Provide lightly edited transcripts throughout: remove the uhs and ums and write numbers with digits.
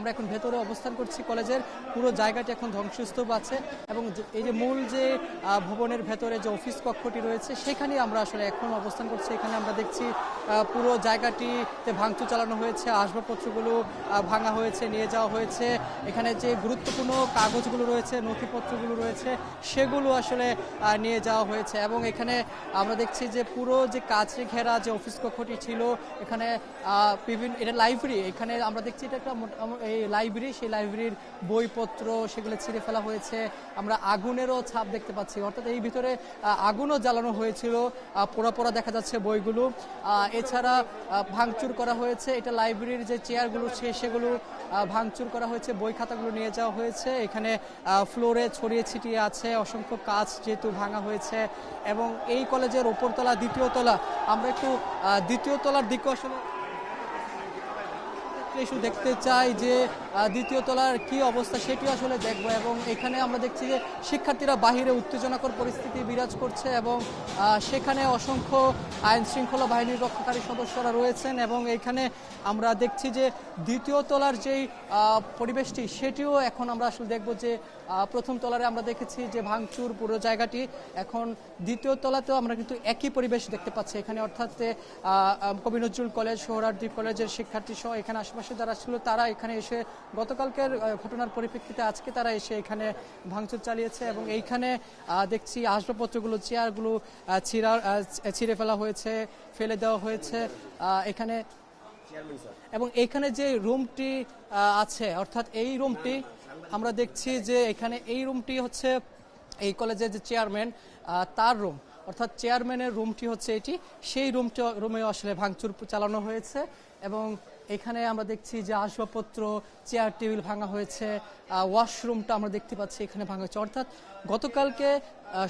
আমরা এখন ভেতরে অবস্থান করছি কলেজের। পুরো জায়গাটি এখন ধ্বংসস্তূপ আছে এবং এই যে মূল যে ভবনের ভেতরে যে অফিস কক্ষটি রয়েছে সেখানে আমরা আসলে এখন অবস্থান করছি। এখানে আমরা দেখছি পুরো জায়গাটিতে ভাঙচুর চালানো হয়েছে, আসবাবপত্রগুলো ভাঙা হয়েছে, নিয়ে যাওয়া হয়েছে। এখানে যে গুরুত্বপূর্ণ কাগজগুলো রয়েছে, নথিপত্রগুলো রয়েছে, সেগুলো আসলে নিয়ে যাওয়া হয়েছে। এবং এখানে আমরা দেখছি যে পুরো যে কাঁচে ঘেরা যে অফিস কক্ষটি ছিল, এখানে বিভিন্ন এটা লাইব্রেরি, এখানে আমরা দেখছি এটা একটা এই লাইব্রেরি, সেই লাইব্রেরির বইপত্র সেগুলো ছিঁড়ে ফেলা হয়েছে। আমরা আগুনেরও ছাপ দেখতে পাচ্ছি, অর্থাৎ এই ভিতরে আগুনও জ্বালানো হয়েছিল, পোড়া পোড়া দেখা যাচ্ছে বইগুলো। এছাড়া ভাঙচুর করা হয়েছে, এটা লাইব্রেরির যে চেয়ারগুলো সেগুলো ভাঙচুর করা হয়েছে, বই খাতাগুলো নিয়ে যাওয়া হয়েছে। এখানে ফ্লোরে ছড়িয়ে ছিটিয়ে আছে অসংখ্য কাঁচ যেহেতু ভাঙা হয়েছে। এবং এই কলেজের ওপরতলা, দ্বিতীয় তলা, আমরা একটু দ্বিতীয় তলার দিকে আসলে দেখতে চাই যে দ্বিতীয় তলার কি অবস্থা সেটি আসলে দেখবো। এবং এখানে আমরা দেখছি যে শিক্ষার্থীরা বাহিরে উত্তেজনাকর পরিস্থিতি বিরাজ করছে এবং সেখানে অসংখ্য আইন শৃঙ্খলা বাহিনীর রক্ষাকারী সদস্যরা রয়েছেন। এবং এখানে আমরা দেখছি যে দ্বিতীয় তলার যেই পরিবেশটি সেটিও এখন আমরা আসলে দেখব যে প্রথম তলারে আমরা দেখেছি যে ভাঙচুর পুরো জায়গাটি, এখন দ্বিতীয় তলাতেও আমরা কিন্তু একই পরিবেশ দেখতে পাচ্ছি এখানে। অর্থাৎ কবি নজরুল কলেজ, সোহরাওয়ার্দী কলেজের শিক্ষার্থী সহ এখানে আশেপাশে যারা ছিল তারা এখানে এসে গতকালকের ঘটনার পরিপ্রেক্ষিতে আজকে তারা এসে এখানে ভাঙচুর চালিয়েছে। এবং এইখানে দেখছি আসবাবপত্রগুলো, চেয়ারগুলো ছিঁড়ে ফেলা হয়েছে, ফেলে দেওয়া হয়েছে এখানে। এবং এখানে যে রুমটি আছে, অর্থাৎ এই রুমটি আমরা দেখছি যে এখানে এই রুমটি হচ্ছে এই কলেজের যে চেয়ারম্যান তার রুম, অর্থাৎ চেয়ারম্যানের রুমটি হচ্ছে এটি, সেই রুমে আসলে ভাঙচুর চালানো হয়েছে। এবং এখানে আমরা দেখছি যে আসবাবপত্র, চেয়ার টেবিল ভাঙা হয়েছে, ওয়াশরুমটা আমরা দেখতে পাচ্ছি এখানে ভাঙা হয়েছে। অর্থাৎ গতকালকে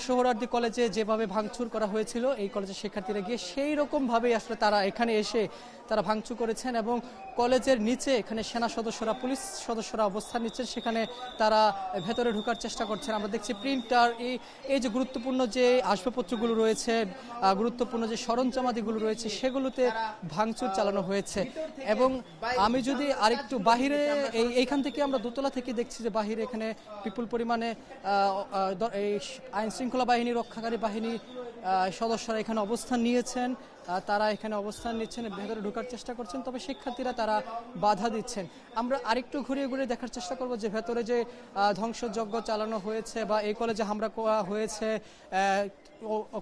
সোহরাওয়ার্দী কলেজে যেভাবে ভাঙচুর করা হয়েছিল এই কলেজের শিক্ষার্থীরা গিয়ে সেই রকমভাবেই আসলে তারা এখানে এসে তারা ভাঙচুর করেছেন। এবং কলেজের নিচে এখানে সেনা সদস্যরা, পুলিশ সদস্যরা অবস্থান নিচ্ছেন, সেখানে তারা ভেতরে ঢোকার চেষ্টা করছেন। আমরা দেখছি প্রিন্টার, এই যে গুরুত্বপূর্ণ যে আসবাবপত্রগুলো রয়েছে, গুরুত্বপূর্ণ যে সরঞ্জামাদিগুলো রয়েছে সেগুলোতে ভাঙচুর চালানো হয়েছে। এবং আমি যদি আরেকটু বাহিরে, এইখান থেকে আমরা দোতলা থেকে দেখছি যে বাহিরে এখানে বিপুল পরিমাণে এই আইন শৃঙ্খলা বাহিনী, রক্ষাকারী বাহিনী সদস্যরা এখানে অবস্থান নিয়েছেন, তারা এখানে অবস্থান নিচ্ছেন, ভেতরে ঢোকার চেষ্টা করছেন, তবে শিক্ষার্থীরা তারা বাধা দিচ্ছেন। আমরা আরেকটু ঘুরিয়ে ঘুরিয়ে দেখার চেষ্টা করব যে ভেতরে যে ধ্বংসযজ্ঞ চালানো হয়েছে বা এই কলেজে হামলা করা হয়েছে,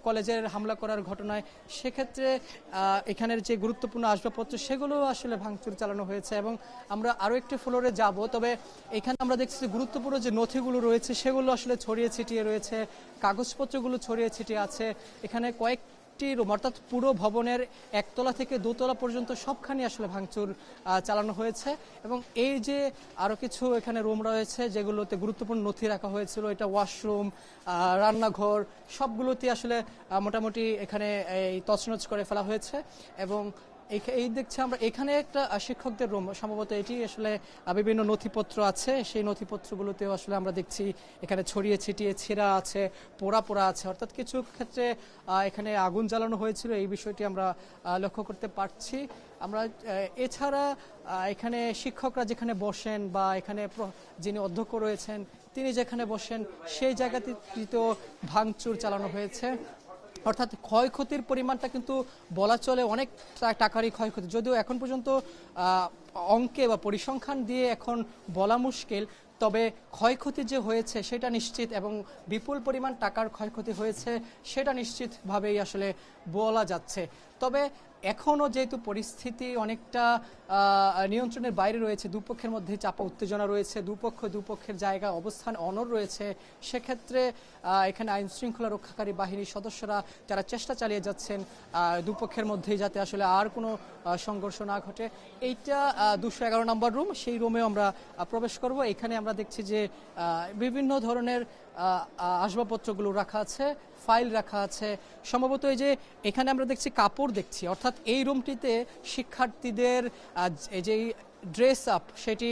কলেজের হামলা করার ঘটনায়, সেক্ষেত্রে এখানের যে গুরুত্বপূর্ণ আসবাবপত্র সেগুলো আসলে ভাঙচুর চালানো হয়েছে। এবং আমরা আরও একটি ফ্লোরে যাব, তবে এখানে আমরা দেখছি যে গুরুত্বপূর্ণ যে নথিগুলো রয়েছে সেগুলো আসলে ছড়িয়ে ছিটিয়ে রয়েছে, কাগজপত্রগুলো ছড়িয়ে ছিটিয়ে আছে। এখানে কয়েকটি রুম, অর্থাৎ পুরো ভবনের একতলা থেকে দোতলা পর্যন্ত সবখানি আসলে ভাঙচুর চালানো হয়েছে। এবং এই যে আরও কিছু এখানে রুম রয়েছে যেগুলোতে গুরুত্বপূর্ণ নথি রাখা হয়েছিল, এটা ওয়াশরুম, রান্নাঘর, সবগুলোতে আসলে মোটামুটি এখানে এই তছনছ করে ফেলা হয়েছে। এবং এই দেখছি আমরা এখানে একটা শিক্ষকদের রুম, সম্ভবত এটি আসলে বিভিন্ন নথিপত্র আছে, সেই নথিপত্রগুলোতেও আসলে আমরা দেখছি এখানে ছড়িয়ে ছিটিয়ে ছেঁড়া আছে, পোড়া পোড়া আছে। অর্থাৎ কিছু ক্ষেত্রে এখানে আগুন জ্বালানো হয়েছিল, এই বিষয়টি আমরা লক্ষ্য করতে পারছি। আমরা এছাড়া এখানে শিক্ষকরা যেখানে বসেন বা এখানে যিনি অধ্যক্ষ রয়েছেন তিনি যেখানে বসেন সেই জায়গাটিতেও ভাঙচুর চালানো হয়েছে। অর্থাৎ ক্ষয়ক্ষতির পরিমাণটা কিন্তু বলা চলে অনেক টাকারই ক্ষয়ক্ষতি, যদিও এখন পর্যন্ত অঙ্কে বা পরিসংখ্যান দিয়ে এখন বলা মুশকিল, তবে ক্ষয়ক্ষতি যে হয়েছে সেটা নিশ্চিত এবং বিপুল পরিমাণ টাকার ক্ষয়ক্ষতি হয়েছে সেটা নিশ্চিতভাবেই আসলে বলা যাচ্ছে। তবে এখনও যেহেতু পরিস্থিতি অনেকটা নিয়ন্ত্রণের বাইরে রয়েছে, দুপক্ষের মধ্যে চাপা উত্তেজনা রয়েছে, দুপক্ষের জায়গায় অবস্থান অনড় রয়েছে, সেক্ষেত্রে এখানে আইন শৃঙ্খলা রক্ষাকারী বাহিনীর সদস্যরা যারা চেষ্টা চালিয়ে যাচ্ছেন দুপক্ষের মধ্যেই যাতে আসলে আর কোনো সংঘর্ষ না ঘটে। এইটা 211 নম্বর রুম, সেই রুমেও আমরা প্রবেশ করব। এখানে আমরা দেখছি যে বিভিন্ন ধরনের আসবাবপত্রগুলো রাখা আছে, ফাইল রাখা আছে, সম্ভবত এই যে এখানে আমরা দেখছি কাপড় দেখছি, অর্থাৎ এই রুমটিতে শিক্ষার্থীদের যে ড্রেস আপ, সেটি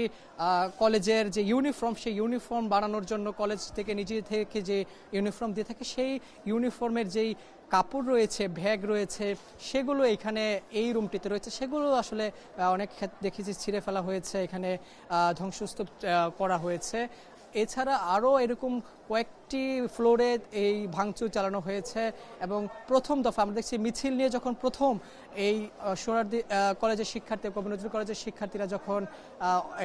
কলেজের যে ইউনিফর্ম, সেই ইউনিফর্ম বানানোর জন্য কলেজ থেকে নিজে থেকে যে ইউনিফর্ম দিয়ে থাকে সেই ইউনিফর্মের যেই কাপড় রয়েছে, ব্যাগ রয়েছে, সেগুলো এখানে এই রুমটিতে রয়েছে। সেগুলো আসলে অনেক ক্ষেত্রে দেখেছি ছিঁড়ে ফেলা হয়েছে, এখানে ধ্বংসস্তূপ করা হয়েছে। এছাড়া আরও এরকম কয়েকটি ফ্লোরে এই ভাঙচুর চালানো হয়েছে। এবং প্রথম দফা আমরা দেখছি মিছিল নিয়ে যখন প্রথম এই সোহরাওয়ার্দী কলেজের শিক্ষার্থী, কবি নজরুল কলেজের শিক্ষার্থীরা যখন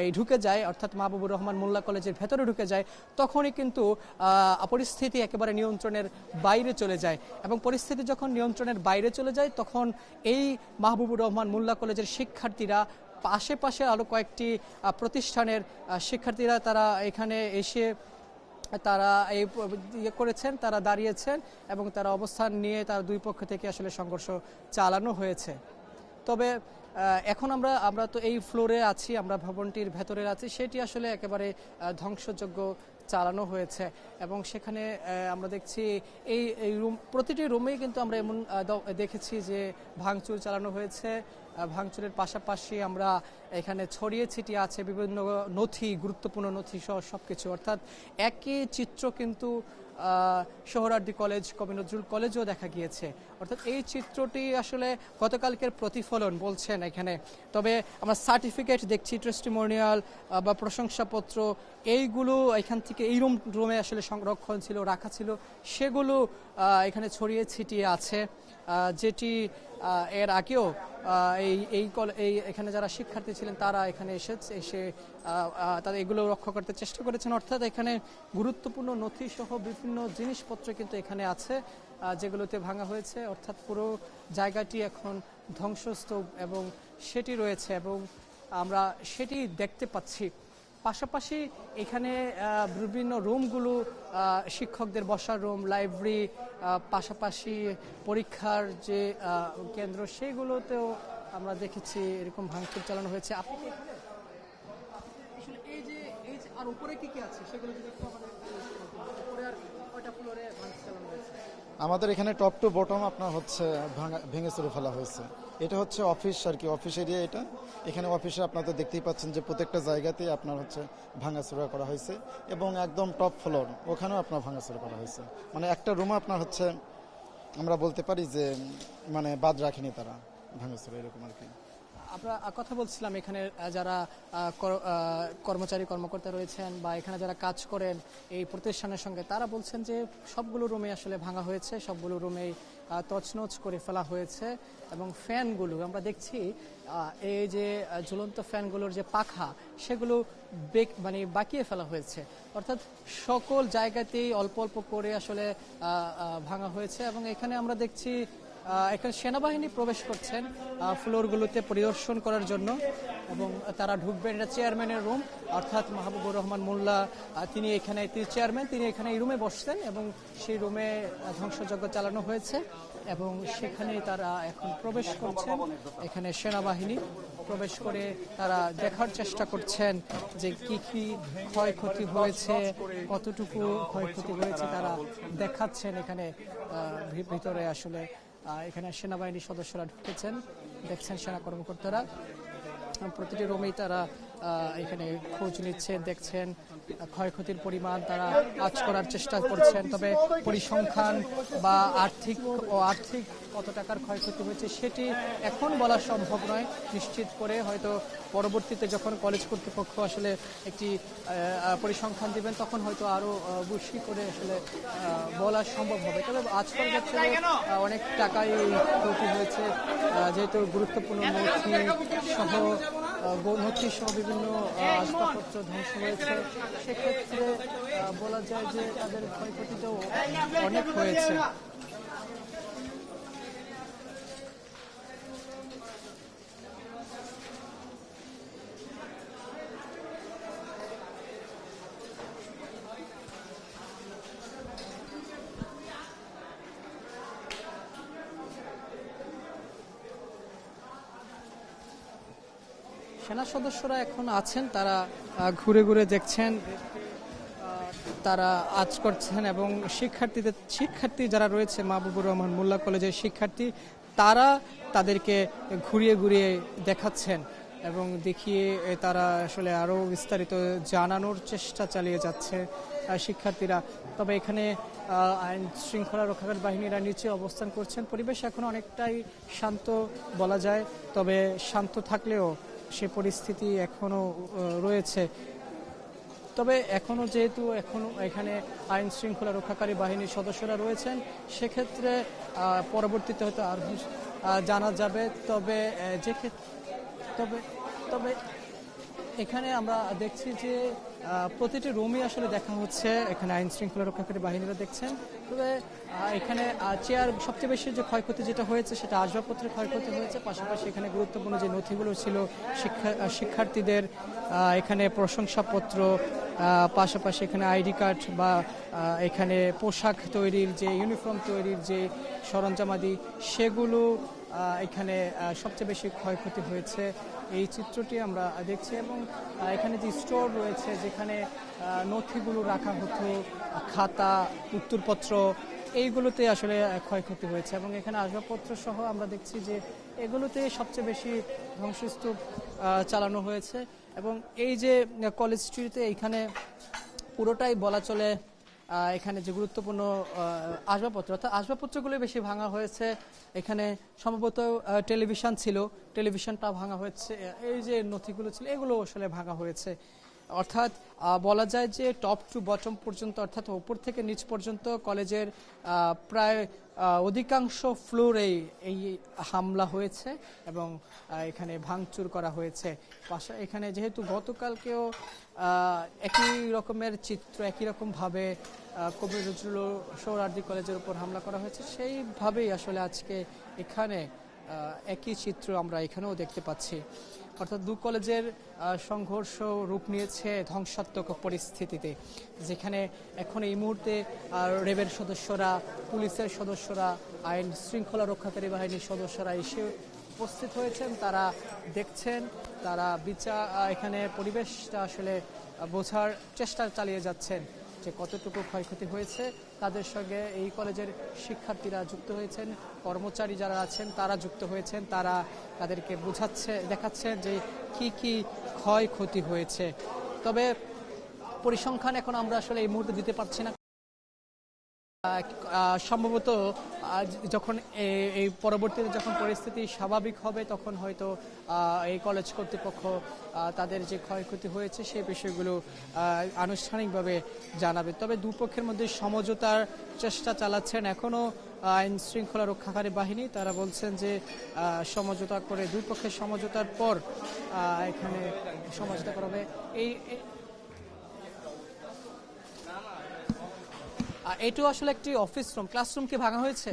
এই ঢুকে যায়, অর্থাৎ মাহবুবুর রহমান মোল্লা কলেজের ভেতরে ঢুকে যায়, তখনই কিন্তু পরিস্থিতি একেবারে নিয়ন্ত্রণের বাইরে চলে যায়। এবং পরিস্থিতি যখন নিয়ন্ত্রণের বাইরে চলে যায়, তখন এই মাহবুবুর রহমান মোল্লা কলেজের শিক্ষার্থীরা আশেপাশে আরও কয়েকটি প্রতিষ্ঠানের শিক্ষার্থীরা তারা এখানে এসে তারা এই ইয়ে করেছেন, তারা দাঁড়িয়েছেন এবং তারা অবস্থান নিয়ে তার দুই পক্ষ থেকে আসলে সংঘর্ষ চালানো হয়েছে। তবে এখন আমরা তো এই ফ্লোরে আছি, আমরা ভবনটির ভেতরে আছি, সেটি আসলে একেবারে ধ্বংসযোগ্য চালানো হয়েছে। এবং সেখানে আমরা দেখছি এই রুম, প্রতিটি রুমেই কিন্তু আমরা এমন দেখেছি যে ভাঙচুর চালানো হয়েছে। ভাঙচুরের পাশাপাশি আমরা এখানে ছড়িয়ে ছিটিয়ে আছে বিভিন্ন নথি, গুরুত্বপূর্ণ নথি সহ সবকিছু। অর্থাৎ একই চিত্র কিন্তু সোহরাওয়ার্দী কলেজ, কবি নজরুল কলেজেও দেখা গিয়েছে। অর্থাৎ এই চিত্রটি আসলে গতকালকের প্রতিফলন বলছেন এখানে। তবে আমরা সার্টিফিকেট দেখছি, টেস্টিমোনিয়াল বা প্রশংসাপত্র, এইগুলো এখান থেকে এই রুমে আসলে সংরক্ষণ ছিল, রাখা ছিল, সেগুলো এখানে ছড়িয়ে ছিটিয়ে আছে। যেটি এর আগেও এই এখানে যারা শিক্ষার্থী ছিলেন তারা এখানে এসে তারা এগুলো রক্ষা করতে চেষ্টা করেছেন। অর্থাৎ এখানে গুরুত্বপূর্ণ নথি সহ বিভিন্ন জিনিসপত্র কিন্তু এখানে আছে যেগুলোতে ভাঙা হয়েছে। অর্থাৎ পুরো জায়গাটি এখন ধ্বংসস্তূপ এবং সেটি রয়েছে এবং আমরা সেটি দেখতে পাচ্ছি। পাশাপাশি এখানে বিভিন্ন রুমগুলো, শিক্ষকদের বসার রুম, লাইব্রেরি, পাশাপাশি পরীক্ষার যে কেন্দ্র, সেগুলোতেও আমরা দেখেছি এরকম ভাঙচুর চালানো হয়েছে। আপনি এই যে আর উপরে কি কি আছে সেগুলো যদি একটু আমাদের উপরে আর কয়টা ফ্লোরে ভাঙচুর চালানো হয়েছে? আমাদের এখানে টপ টু বটম আপনার হচ্ছে ভেঙে চুরে ফেলা হয়েছে। এটা হচ্ছে অফিস আর কি, অফিস এরিয়া এটা। এখানে অফিসে আপনারা তো দেখতেই পাচ্ছেন যে প্রত্যেকটা জায়গাতেই আপনার হচ্ছে ভাঙাচোরা করা হয়েছে এবং একদম টপ ফ্লোর ওখানেও আপনার ভাঙাচোরা করা হয়েছে। মানে একটা রুমে আপনার হচ্ছে আমরা বলতে পারি যে মানে বাদ রাখেনি তারা, ভাঙাচোরা এরকম আর কি। আমরা কথা বলছিলাম এখানে যারা কর্মচারী কর্মকর্তা রয়েছেন বা এখানে যারা কাজ করেন এই প্রতিষ্ঠানের সঙ্গে, তারা বলছেন যে সবগুলো রুমে আসলে ভাঙা হয়েছে, সবগুলো রুমেই তছনছ করে ফেলা হয়েছে। এবং ফ্যানগুলো আমরা দেখছি, এই যে ঝুলন্ত ফ্যানগুলোর যে পাখা, সেগুলো মানে বাকিয়ে ফেলা হয়েছে। অর্থাৎ সকল জায়গাতেই অল্প অল্প করে আসলে ভাঙা হয়েছে। এবং এখানে আমরা দেখছি এখানে সেনাবাহিনী প্রবেশ করছেন ফ্লোরগুলোতে পরিদর্শন করার জন্য এবং তারা ঢুকবেন। এটা চেয়ারম্যানের রুম, অর্থাৎ মাহবুবুর রহমান মোল্লা তিনি চেয়ারম্যান, তিনি এখানে এই রুমে বসছেন এবং সেই রুমে ধ্বংসযজ্ঞ চালানো হয়েছে এবং সেখানে তারা এখন প্রবেশ করছেন। এখানে সেনাবাহিনী প্রবেশ করে তারা দেখার চেষ্টা করছেন যে কি কি ক্ষয়ক্ষতি হয়েছে, কতটুকু ক্ষয়ক্ষতি হয়েছে তারা দেখাচ্ছেন। এখানে ভিতরে আসলে এখানে সেনাবাহিনীর সদস্যরা ঢুকেছেন, দেখছেন সেনা কর্মকর্তারা প্রতিটি রুমেই তারা এখানে খোঁজ নিচ্ছেন, দেখছেন ক্ষয়ক্ষতির পরিমাণ তারা আঁচ করার চেষ্টা করছেন। তবে পরিসংখ্যান বা আর্থিক কত টাকার ক্ষয়ক্ষতি হয়েছে সেটি এখন বলা সম্ভব নয় নিশ্চিত করে। হয়তো পরবর্তীতে যখন কলেজ কর্তৃপক্ষ আসলে একটি পরিসংখ্যান দিবেন তখন হয়তো আরও বেশি করে আসলে বলা সম্ভব হবে। তবে আজকাল ক্ষেত্রে অনেক টাকাই ক্ষতি হয়েছে, যেহেতু গুরুত্বপূর্ণ নথি সহ বিভিন্ন আসবাবপত্র ধ্বংস হয়েছে, সেক্ষেত্রে বলা যায় যে তাদের ক্ষয়ক্ষতিটাও অনেক হয়েছে। সেনা সদস্যরা এখন আছেন, তারা ঘুরে ঘুরে দেখছেন, তারা আজ করছেন এবং শিক্ষার্থী যারা রয়েছে মাহবুবুর রহমান মোল্লা কলেজের শিক্ষার্থী, তারা তাদেরকে ঘুরিয়ে ঘুরিয়ে দেখাচ্ছেন এবং দেখিয়ে তারা আসলে আরও বিস্তারিত জানানোর চেষ্টা চালিয়ে যাচ্ছে শিক্ষার্থীরা। তবে এখানে আইন শৃঙ্খলা রক্ষাকারী বাহিনীরা নিচে অবস্থান করছেন। পরিবেশ এখন অনেকটাই শান্ত বলা যায়, তবে শান্ত থাকলেও সে পরিস্থিতি এখনও রয়েছে। তবে এখনও যেহেতু এখানে আইন শৃঙ্খলা রক্ষাকারী বাহিনীর সদস্যরা রয়েছেন, সেক্ষেত্রে পরবর্তীতে হয়তো আর জানা যাবে। তবে তবে তবে এখানে আমরা দেখছি যে প্রতিটি রুমই আসলে দেখা হচ্ছে, এখানে আইন শৃঙ্খলা রক্ষাকারী বাহিনীরা দেখছেন। তবে এখানে চেয়ার সবচেয়ে বেশি যে ক্ষয়ক্ষতি যেটা হয়েছে সেটা আসবাবপত্রের ক্ষয়ক্ষতি হয়েছে, পাশাপাশি এখানে গুরুত্বপূর্ণ যে নথিগুলো ছিল শিক্ষার্থীদের এখানে প্রশংসাপত্র, পাশাপাশি এখানে আইডি কার্ড বা এখানে পোশাক তৈরির যে ইউনিফর্ম তৈরির যে সরঞ্জামাদি, সেগুলো এখানে সবচেয়ে বেশি ক্ষয়ক্ষতি হয়েছে, এই চিত্রটি আমরা দেখছি। এবং এখানে যে স্টোর রয়েছে যেখানে নথিগুলো রাখা হতো, খাতা, উত্তরপত্র, এইগুলোতে আসলে ক্ষয়ক্ষতি হয়েছে। এবং এখানে আসবাবপত্র সহ আমরা দেখছি যে এগুলোতে সবচেয়ে বেশি ধ্বংসস্তূপ চালানো হয়েছে। এবং এই যে কলেজ স্ট্রিটে এইখানে পুরোটাই বলা চলে এখানে যে গুরুত্বপূর্ণ আসবাবপত্র, অর্থাৎ আসবাবপত্রগুলো বেশি ভাঙা হয়েছে। এখানে সম্ভবত টেলিভিশন ছিল, টেলিভিশনটা ভাঙা হয়েছে। এই যে নথিগুলো ছিল এগুলো আসলে ভাঙা হয়েছে। অর্থাৎ বলা যায় যে টপ টু বটম পর্যন্ত, অর্থাৎ ওপর থেকে নিচ পর্যন্ত কলেজের প্রায় অধিকাংশ ফ্লোরেই এই হামলা হয়েছে এবং এখানে ভাঙচুর করা হয়েছে। এখানে যেহেতু গতকালকেও একই রকমের চিত্র, একই রকমভাবে কবি নজরুল সোহরাওয়ার্দী কলেজের উপর হামলা করা হয়েছে, সেইভাবেই আসলে আজকে এখানে একই চিত্র আমরা এখানেও দেখতে পাচ্ছি। অর্থাৎ দু কলেজের সংঘর্ষ রূপ নিয়েছে ধ্বংসাত্মক পরিস্থিতিতে, যেখানে এখন এই মুহূর্তে র্যাবের সদস্যরা, পুলিশের সদস্যরা, আইন শৃঙ্খলা রক্ষাকারী বাহিনীর সদস্যরা এসে উপস্থিত হয়েছেন। তারা দেখছেন, তারা এখানে পরিবেশটা আসলে বোঝার চেষ্টা চালিয়ে যাচ্ছেন যে কতটুকু ক্ষয়ক্ষতি হয়েছে। তাদের সঙ্গে এই কলেজের শিক্ষার্থীরা যুক্ত হয়েছেন, কর্মচারী যারা আছেন তারা যুক্ত হয়েছেন, তারা তাদেরকে দেখাচ্ছেন যে কি ক্ষয়ক্ষতি হয়েছে। তবে পরিসংখ্যান এখন আমরা আসলে এই মুহূর্তে দিতে পারছি না। সম্ভবত যখন এই পরবর্তীতে যখন পরিস্থিতি স্বাভাবিক হবে তখন হয়তো এই কলেজ কর্তৃপক্ষ তাদের যে ক্ষয়ক্ষতি হয়েছে সেই বিষয়গুলো আনুষ্ঠানিকভাবে জানাবে। তবে দুপক্ষের মধ্যে সমঝোতার চেষ্টা চালাচ্ছেন এখনও আইন শৃঙ্খলা রক্ষাকারী বাহিনী। তারা বলছেন যে সমঝোতা করে, দুই পক্ষের সমঝোতার পর এখানে সমঝোতা করা হবে। এটাও আসলে একটি অফিস রুম, ক্লাসরুম কি ভাঙা হয়েছে?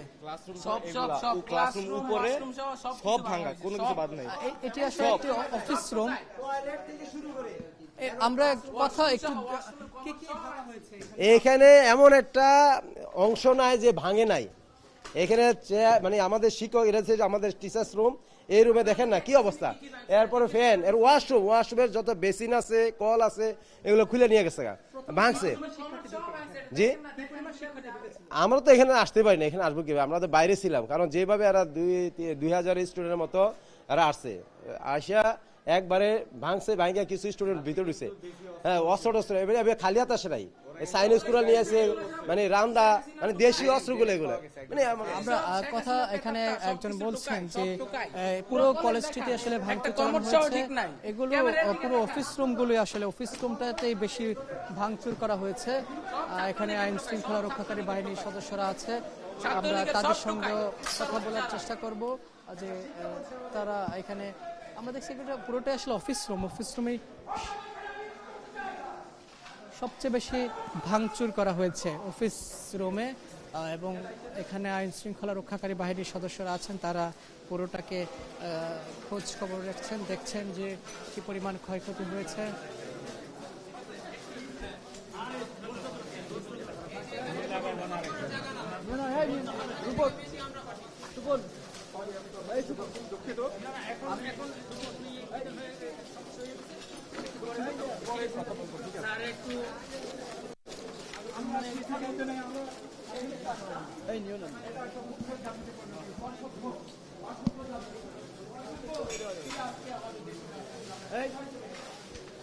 ক্লাসরুম উপরে সব ভাঙা, কোনো কিছু বাদ নাই। এটি আসলে একটি অফিস রুম। আমরা কথা একটু এখানে এমন একটা অংশ নাই যে ভাঙে নাই। এখানে মানে আমাদের শিক্ষক, এটা হচ্ছে আমাদের টিচার্স রুম। এই রুমে দেখেন না কি অবস্থা। এরপরে ফ্যান, এর ওয়াশরুমের যত বেসিন আছে, কল আছে, এগুলো খুলে নিয়ে গেছে, ভাঙছে। জি, আমরা তো এখানে আসতে পারি না। এখানে আসবো কিভাবে? আমরা তো বাইরে ছিলাম, কারণ যেভাবে এরা 2000 স্টুডেন্টের মতো এরা আসছে, আসিয়া একবারে ভাঙছে, ভাঙিয়া কিছু স্টুডেন্ট ভিতরে ঢুকছে। হ্যাঁ, অস্ত্র এবারে খালি হাত আসে নাই, চাইনিজ কুড়াল নিয়ে আসে, মানে রান্দা, মানে দেশীয় অস্ত্রগুলো এগুলো। মানে আমরা কথা এখানে একজন বলছেন যে পুরো কলেজটিতে আসলে ভাঙচুর চালানো হয়েছে, এগুলো পুরো অফিস রুমগুলো আসলে অফিস রুমটাতেই বেশি ভাঙচুর করা হয়েছে। এখানে আইন শৃঙ্খলা রক্ষাকারী বাহিনীর সদস্যরা আছে, আমরা তাদের সঙ্গে কথা বলার চেষ্টা করব যে তারা এখানে, আমরা দেখছি এটা পুরোটাই আসলে অফিস রুমেই সবচেয়ে বেশি ভাঙচুর করা হয়েছে অফিস রুমে। এবং এখানে আইন শৃঙ্খলা রক্ষাকারী বাহিনীর সদস্যরা আছেন, তারা পুরোটাকে খোঁজ খবর রাখছেন, দেখছেন যে কি পরিমাণ ক্ষয়ক্ষতি হয়েছে।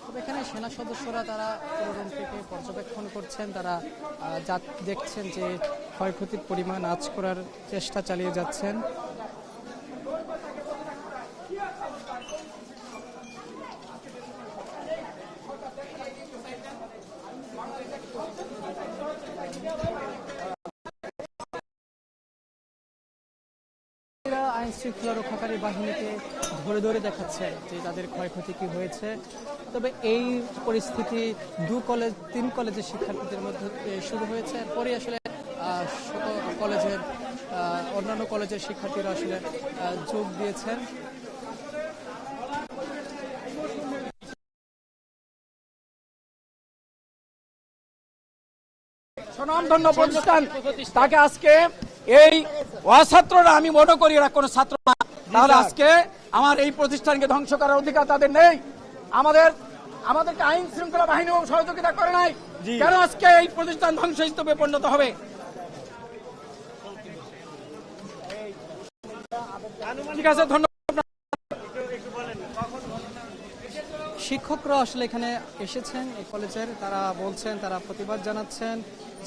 তবে এখানে সেনা সদস্যরা তারা পুরো রুম থেকে পর্যবেক্ষণ করছেন, তারা যা দেখছেন যে ক্ষয়ক্ষতির পরিমাণ আঁচ করার চেষ্টা চালিয়ে যাচ্ছেন। আইন শৃঙ্খলা রক্ষাকারী বাহিনীকে ধরে ধরে দেখাচ্ছে যে তাদের ক্ষয়ক্ষতি কি হয়েছে। তবে এই পরিস্থিতি তিন কলেজের শিক্ষার্থীদের মধ্যে শুরু হয়েছে, এরপরে আসলে কলেজের অন্যান্য কলেজের শিক্ষার্থীরা আসলে যোগ দিয়েছেন। স্বনামধন্য প্রতিষ্ঠান, তাকে আজকে এই অছাত্ররা, আমি মনে করি এরা কোনো ছাত্র না, তাহলে আজকে আমার এই প্রতিষ্ঠানকে ধ্বংস করার অধিকার তাদের নেই। আমাদেরকে আইন শৃঙ্খলা বাহিনী সহযোগিতা করে নাই, কেন আজকে এই প্রতিষ্ঠান ধ্বংসস্তূপে পরিণত হবে? ঠিক আছে, ধন্যবাদ। শিক্ষকরা আসলে এখানে এসেছেন এই কলেজের, তারা বলছেন, তারা প্রতিবাদ জানাচ্ছেন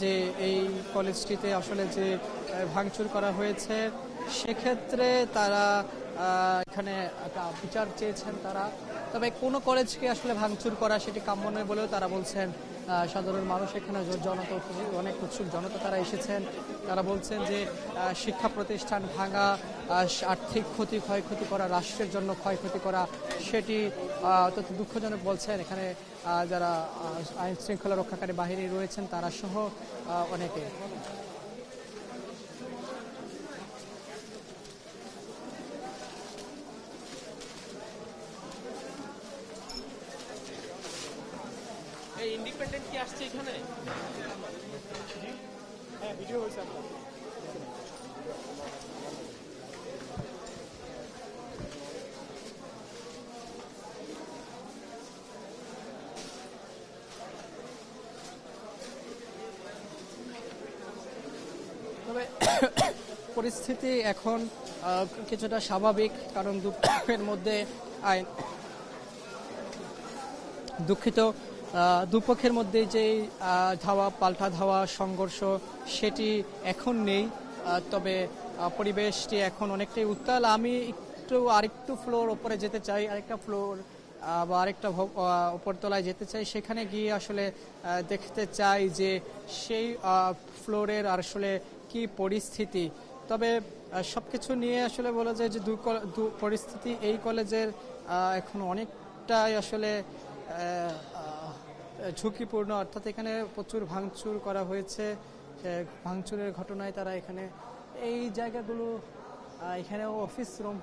যে এই কলেজটিতে আসলে যে ভাঙচুর করা হয়েছে সেক্ষেত্রে তারা এখানে একটা বিচার চেয়েছেন তারা। তবে কোনো কলেজকে আসলে ভাঙচুর করা সেটি কাম্য নয় বলেও তারা বলছেন। সাধারণ মানুষ এখানে জনতা, অনেক উৎসুক জনতা তারা এসেছেন, তারা বলছেন যে শিক্ষা প্রতিষ্ঠান ভাঙা, আর্থিক ক্ষয়ক্ষতি করা, রাষ্ট্রের জন্য ক্ষয়ক্ষতি করা সেটি অত্যন্ত দুঃখজনক বলছেন। এখানে যারা আইন শৃঙ্খলা রক্ষাকারী বাহিনী রয়েছেন তারা সহ অনেকে। ইন্ডিপেন্ডেন্ট কি আসছে এখানে? হ্যাঁ, ভিডিও হয়েছে আপনার। তবে পরিস্থিতি এখন কিছুটা স্বাভাবিক, কারণ দুপক্ষের মধ্যে দুপক্ষের মধ্যে যে পাল্টা ধাওয়া সংঘর্ষ সেটি এখন নেই। তবে পরিবেশটি এখন অনেকটাই উত্তাল। আমি আরেকটু ফ্লোর উপরে যেতে চাই, আরেকটা ফ্লোর বা আরেকটা উপরতলায় যেতে চাই, সেখানে গিয়ে আসলে দেখতে চাই যে সেই ফ্লোরের আসলে কি পরিস্থিতি। তবে সবকিছু নিয়ে আসলে বলা যায় যে পরিস্থিতি এই কলেজের এখন অনেকটাই আসলে ঝুঁকিপূর্ণ, অর্থাৎ এখানে প্রচুর ভাঙচুর করা হয়েছে। ভাঙচুরের ঘটনায় তারা এখানে এই জায়গাগুলো, এখানে অফিস রুম,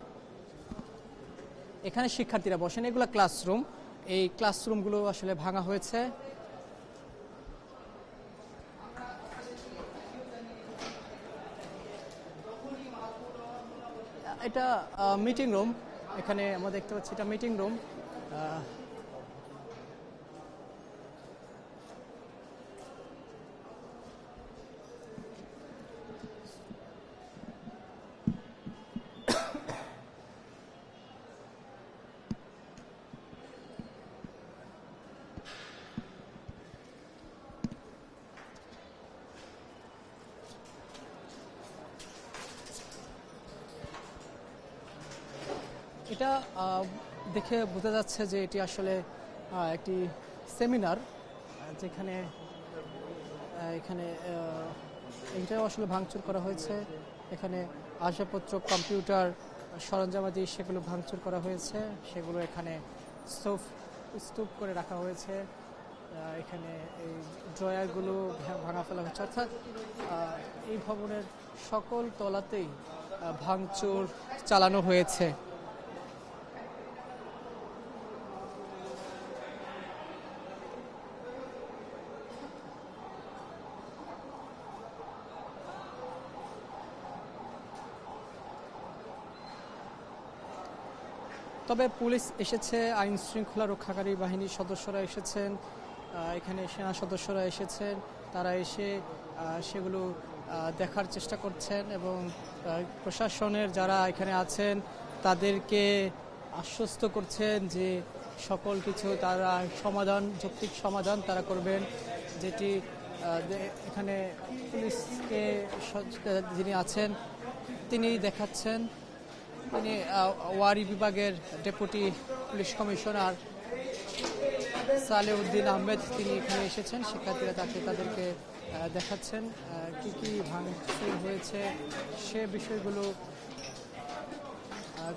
এখানে শিক্ষার্থীরা বসেন, এগুলো ক্লাসরুম, এই ক্লাসরুমগুলো আসলে ভাঙা হয়েছে। এটা মিটিং রুম, এখানে আমরা দেখতে পাচ্ছি এটা মিটিং রুম। এটা দেখে বোঝা যাচ্ছে যে এটি আসলে একটি সেমিনার, যেখানে এখানে এইটাও আসলে ভাঙচুর করা হয়েছে। এখানে আসবাবপত্র, কম্পিউটার, সরঞ্জামাদি সেগুলো ভাঙচুর করা হয়েছে, সেগুলো এখানে স্তূপ করে রাখা হয়েছে। এখানে এই ড্রয়ারগুলো ভাঙা ফেলা হচ্ছে, অর্থাৎ এই ভবনের সকল তলাতেই ভাঙচুর চালানো হয়েছে। তবে পুলিশ এসেছে, আইন শৃঙ্খলা রক্ষাকারী বাহিনীর সদস্যরা এসেছেন, এখানে সেনা সদস্যরা এসেছেন, তারা এসে সেগুলো দেখার চেষ্টা করছেন এবং প্রশাসনের যারা এখানে আছেন তাদেরকে আশ্বস্ত করছেন যে সকল কিছু তারা যৌক্তিক সমাধান তারা করবেন, যেটি এখানে পুলিশকে যিনি আছেন তিনি দেখাচ্ছেন। তিনি ওয়ারি বিভাগের deputy police commissioner Salehuddin Ahmed, তিনি এখানে এসেছেন। শিক্ষার্থীরা তাদেরকে দেখাচ্ছেন কি কি ভাঙচুর হয়েছে সে বিষয়গুলো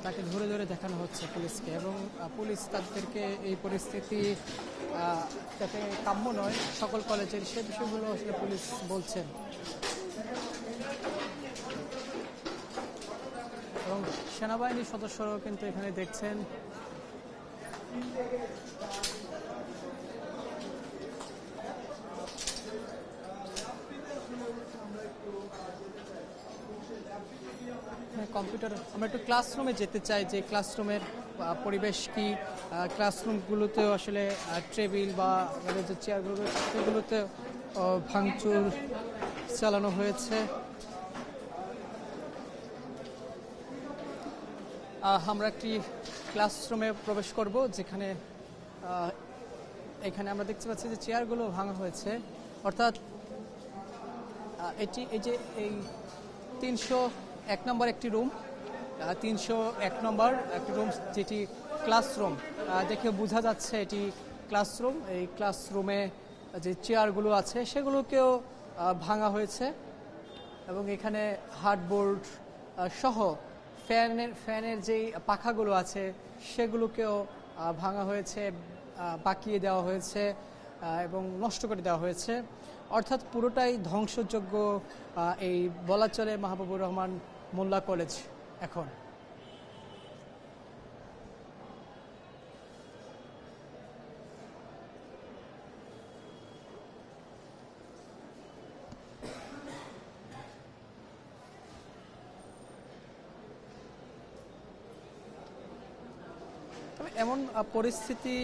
তাকে ধরে ধরে দেখানো হচ্ছে পুলিশকে, এবং পুলিশ তাদেরকে এই পরিস্থিতি যাতে কাম্য নয় সকল কলেজের, সে বিষয়গুলো আসলে পুলিশ বলছেন। এবং সেনাবাহিনীর সদস্যরাও কিন্তু এখানে দেখছেন। কম্পিউটার, আমরা একটু ক্লাসরুমে যেতে চাই যে ক্লাসরুমের পরিবেশ কি। ক্লাসরুমগুলোতেও আসলে টেবিল বা যে চেয়ারগুলো সেগুলোতে ভাঙচুর চালানো হয়েছে। আমরা একটি ক্লাসরুমে প্রবেশ করব, যেখানে এখানে আমরা দেখতে পাচ্ছি যে চেয়ারগুলো ভাঙা হয়েছে। অর্থাৎ এই 301 নম্বর একটি রুম, 301 নম্বর একটি রুম যেটি ক্লাসরুম, দেখে বোঝা যাচ্ছে এটি ক্লাসরুম। এই ক্লাসরুমে যে চেয়ারগুলো আছে সেগুলোকেও ভাঙা হয়েছে, এবং এখানে হার্ডবোর্ড সহ ফ্যানের যেই পাখাগুলো আছে সেগুলোকেও ভাঙা হয়েছে, বাকিয়ে দেওয়া হয়েছে এবং নষ্ট করে দেওয়া হয়েছে। অর্থাৎ পুরোটাই ধ্বংসযোগ্য এই বলা চলে মাহবুবুর রহমান মোল্লা কলেজ এখন। এমন পরিস্থিতি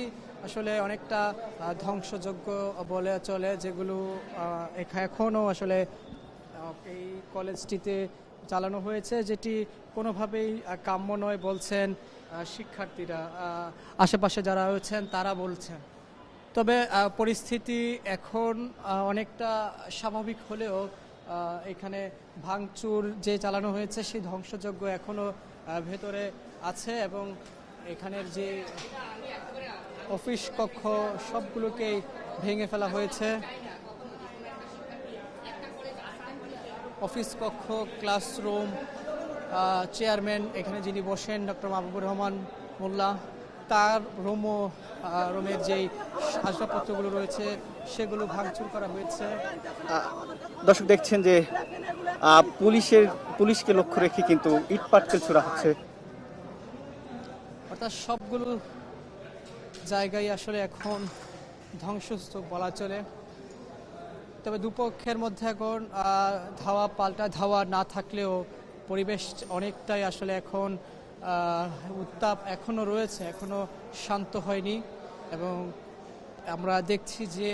আসলে অনেকটা ধ্বংসযোগ্য বলে চলে, যেগুলো এখনও আসলে এই কলেজটিতে চালানো হয়েছে, যেটি কোনোভাবেই কাম্য নয় বলছেন শিক্ষার্থীরা, আশেপাশে যারা রয়েছেন তারা বলছেন। তবে পরিস্থিতি এখন অনেকটা স্বাভাবিক হলেও এখানে ভাঙচুর যে চালানো হয়েছে সেই ধ্বংসযজ্ঞ এখনও ভেতরে আছে, এবং এখানের যে অফিস কক্ষ সবগুলোকেই ভেঙে ফেলা হয়েছে। অফিস কক্ষ, ক্লাসরুম, চেয়ারম্যান এখানে যিনি বসেন ডক্টর মাহবুবুর রহমান মোল্লা, তার রুমের যেই আসবাবপত্রগুলো রয়েছে সেগুলো ভাঙচুর করা হয়েছে। দর্শক দেখছেন যে পুলিশকে লক্ষ্য রেখে কিন্তু ইট পাটকেল ছোড়া হচ্ছে। অর্থাৎ সবগুলো জায়গায় আসলে এখন ধ্বংসস্তূপ বলা চলে। তবে দুপক্ষের মধ্যে এখন ধাওয়া পাল্টা ধাওয়া না থাকলেও পরিবেশ অনেকটাই আসলে এখন উত্তাপ এখনও রয়েছে, এখনও শান্ত হয়নি। এবং আমরা দেখছি যে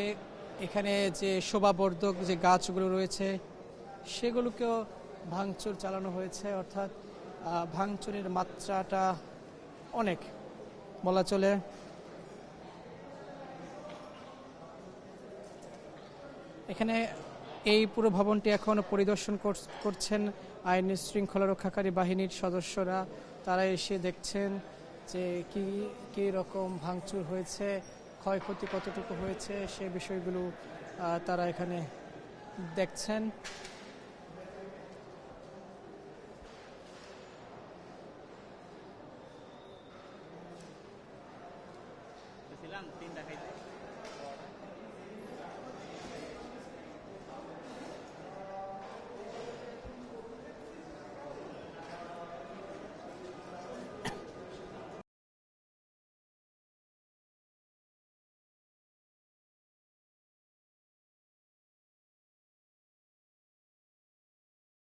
এখানে যে শোভাবর্ধক যে গাছগুলো রয়েছে সেগুলোকেও ভাঙচুর চালানো হয়েছে। অর্থাৎ ভাঙচুরের মাত্রাটা অনেক বলা চলে। এখানে এই পুরো ভবনটি এখন পরিদর্শন করছেন আইন শৃঙ্খলা রক্ষাকারী বাহিনীর সদস্যরা। তারা এসে দেখছেন যে কি রকম ভাঙচুর হয়েছে, ক্ষয়ক্ষতি কতটুকু হয়েছে সে বিষয়গুলো তারা এখানে দেখছেন।